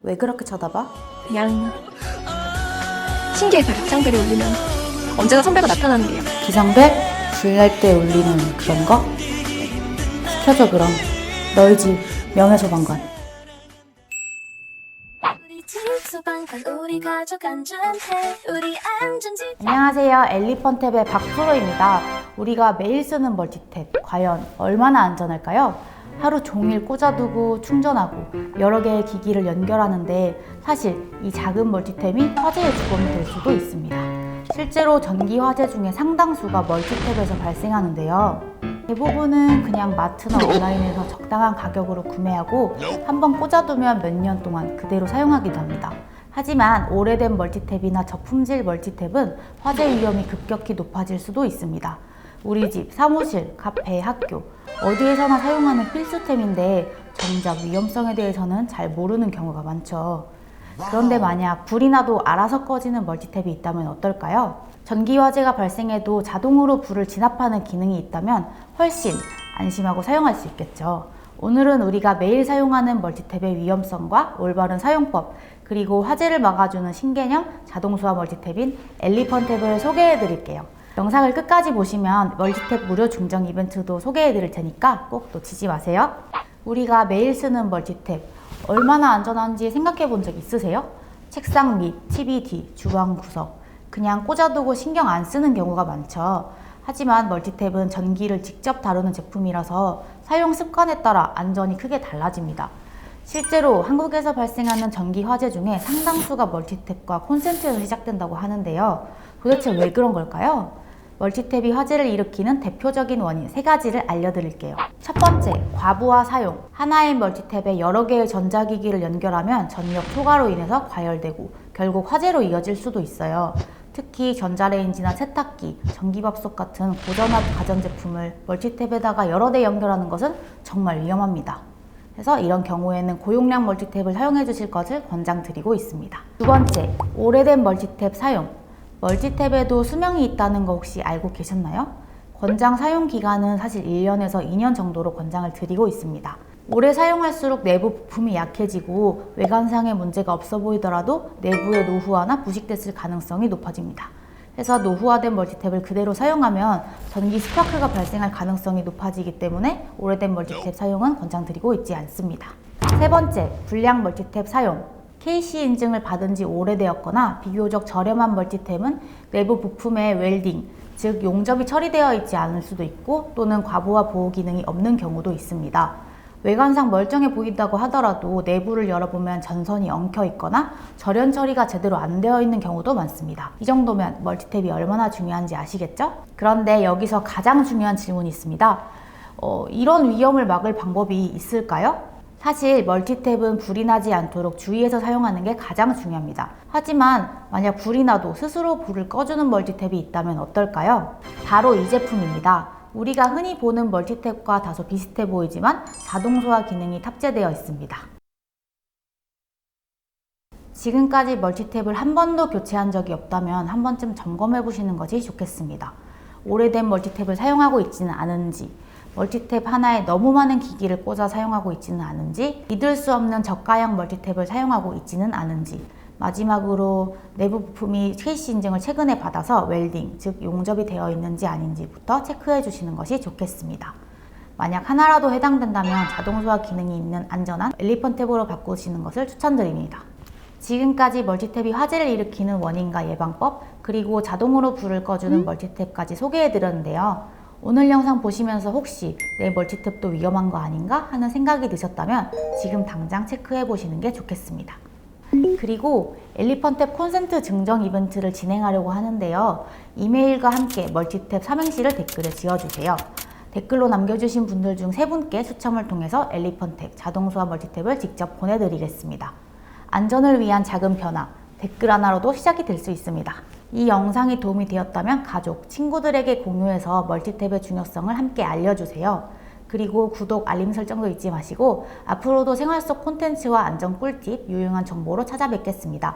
왜 그렇게 쳐다봐? 그냥 신기해서요. 기상벨이 울리면 언제나 선배가 나타나는 게요. 기상벨? 불날 때 울리는 그런 거? 시켜줘 그럼. 너희 집 명예소방관. 안녕하세요. 엘리펀탭의 박프로입니다. 우리가 매일 쓰는 멀티탭, 과연 얼마나 안전할까요? 하루 종일 꽂아두고 충전하고 여러 개의 기기를 연결하는데 사실 이 작은 멀티탭이 화재의 주범이 될 수도 있습니다. 실제로 전기 화재 중에 상당수가 멀티탭에서 발생하는데요. 대부분은 그냥 마트나 온라인에서 적당한 가격으로 구매하고 한번 꽂아두면 몇 년 동안 그대로 사용하기도 합니다. 하지만 오래된 멀티탭이나 저품질 멀티탭은 화재 위험이 급격히 높아질 수도 있습니다. 우리 집, 사무실, 카페, 학교 어디에서나 사용하는 필수템인데 정작 위험성에 대해서는 잘 모르는 경우가 많죠. 그런데 만약 불이 나도 알아서 꺼지는 멀티탭이 있다면 어떨까요? 전기 화재가 발생해도 자동으로 불을 진압하는 기능이 있다면 훨씬 안심하고 사용할 수 있겠죠. 오늘은 우리가 매일 사용하는 멀티탭의 위험성과 올바른 사용법, 그리고 화재를 막아주는 신개념 자동수화 멀티탭인 엘리펀탭을 소개해 드릴게요. 영상을 끝까지 보시면 멀티탭 무료 증정 이벤트도 소개해 드릴 테니까 꼭 놓치지 마세요. 우리가 매일 쓰는 멀티탭 얼마나 안전한지 생각해 본 적 있으세요? 책상 밑, TV 뒤, 주방 구석 그냥 꽂아두고 신경 안 쓰는 경우가 많죠. 하지만 멀티탭은 전기를 직접 다루는 제품이라서 사용 습관에 따라 안전이 크게 달라집니다. 실제로 한국에서 발생하는 전기 화재 중에 상당수가 멀티탭과 콘센트에서 시작된다고 하는데요. 도대체 왜 그런 걸까요? 멀티탭이 화재를 일으키는 대표적인 원인 3가지를 알려드릴게요. 첫 번째, 과부하 사용. 하나의 멀티탭에 여러 개의 전자기기를 연결하면 전력 초과로 인해서 과열되고 결국 화재로 이어질 수도 있어요. 특히 전자레인지나 세탁기, 전기밥솥 같은 고전압 가전제품을 멀티탭에다가 여러 대 연결하는 것은 정말 위험합니다. 그래서 이런 경우에는 고용량 멀티탭을 사용해 주실 것을 권장드리고 있습니다. 두 번째, 오래된 멀티탭 사용. 멀티탭에도 수명이 있다는 거 혹시 알고 계셨나요? 권장 사용 기간은 사실 1년에서 2년 정도로 권장을 드리고 있습니다. 오래 사용할수록 내부 부품이 약해지고 외관상의 문제가 없어 보이더라도 내부의 노후화나 부식됐을 가능성이 높아집니다. 그래서 노후화된 멀티탭을 그대로 사용하면 전기 스파크가 발생할 가능성이 높아지기 때문에 오래된 멀티탭 사용은 권장드리고 있지 않습니다. 세 번째, 불량 멀티탭 사용. KC 인증을 받은 지 오래되었거나 비교적 저렴한 멀티탭은 내부 부품에 웰딩, 즉 용접이 처리되어 있지 않을 수도 있고 또는 과부하 보호 기능이 없는 경우도 있습니다. 외관상 멀쩡해 보인다고 하더라도 내부를 열어보면 전선이 엉켜 있거나 절연 처리가 제대로 안 되어 있는 경우도 많습니다. 이 정도면 멀티탭이 얼마나 중요한지 아시겠죠? 그런데 여기서 가장 중요한 질문이 있습니다. 이런 위험을 막을 방법이 있을까요? 사실 멀티탭은 불이 나지 않도록 주의해서 사용하는 게 가장 중요합니다. 하지만 만약 불이 나도 스스로 불을 꺼주는 멀티탭이 있다면 어떨까요? 바로 이 제품입니다. 우리가 흔히 보는 멀티탭과 다소 비슷해 보이지만 자동소화 기능이 탑재되어 있습니다. 지금까지 멀티탭을 한 번도 교체한 적이 없다면 한 번쯤 점검해 보시는 것이 좋겠습니다. 오래된 멀티탭을 사용하고 있지는 않은지, 멀티탭 하나에 너무 많은 기기를 꽂아 사용하고 있지는 않은지, 믿을 수 없는 저가형 멀티탭을 사용하고 있지는 않은지, 마지막으로 내부 부품이 KC 인증을 최근에 받아서 웰딩, 즉 용접이 되어 있는지 아닌지부터 체크해 주시는 것이 좋겠습니다. 만약 하나라도 해당된다면 자동소화 기능이 있는 안전한 엘리펀탭으로 바꾸시는 것을 추천드립니다. 지금까지 멀티탭이 화재를 일으키는 원인과 예방법, 그리고 자동으로 불을 꺼주는 멀티탭까지 소개해 드렸는데요. 오늘 영상 보시면서 혹시 내 멀티탭도 위험한 거 아닌가 하는 생각이 드셨다면 지금 당장 체크해 보시는 게 좋겠습니다. 그리고 엘리펀탭 콘센트 증정 이벤트를 진행하려고 하는데요. 이메일과 함께 멀티탭 삼행시를 댓글에 지어주세요. 댓글로 남겨주신 분들 중 3분께 추첨을 통해서 엘리펀탭 자동소화 멀티탭을 직접 보내드리겠습니다. 안전을 위한 작은 변화, 댓글 하나로도 시작이 될 수 있습니다. 이 영상이 도움이 되었다면 가족, 친구들에게 공유해서 멀티탭의 중요성을 함께 알려주세요. 그리고 구독, 알림 설정도 잊지 마시고 앞으로도 생활 속 콘텐츠와 안전 꿀팁, 유용한 정보로 찾아뵙겠습니다.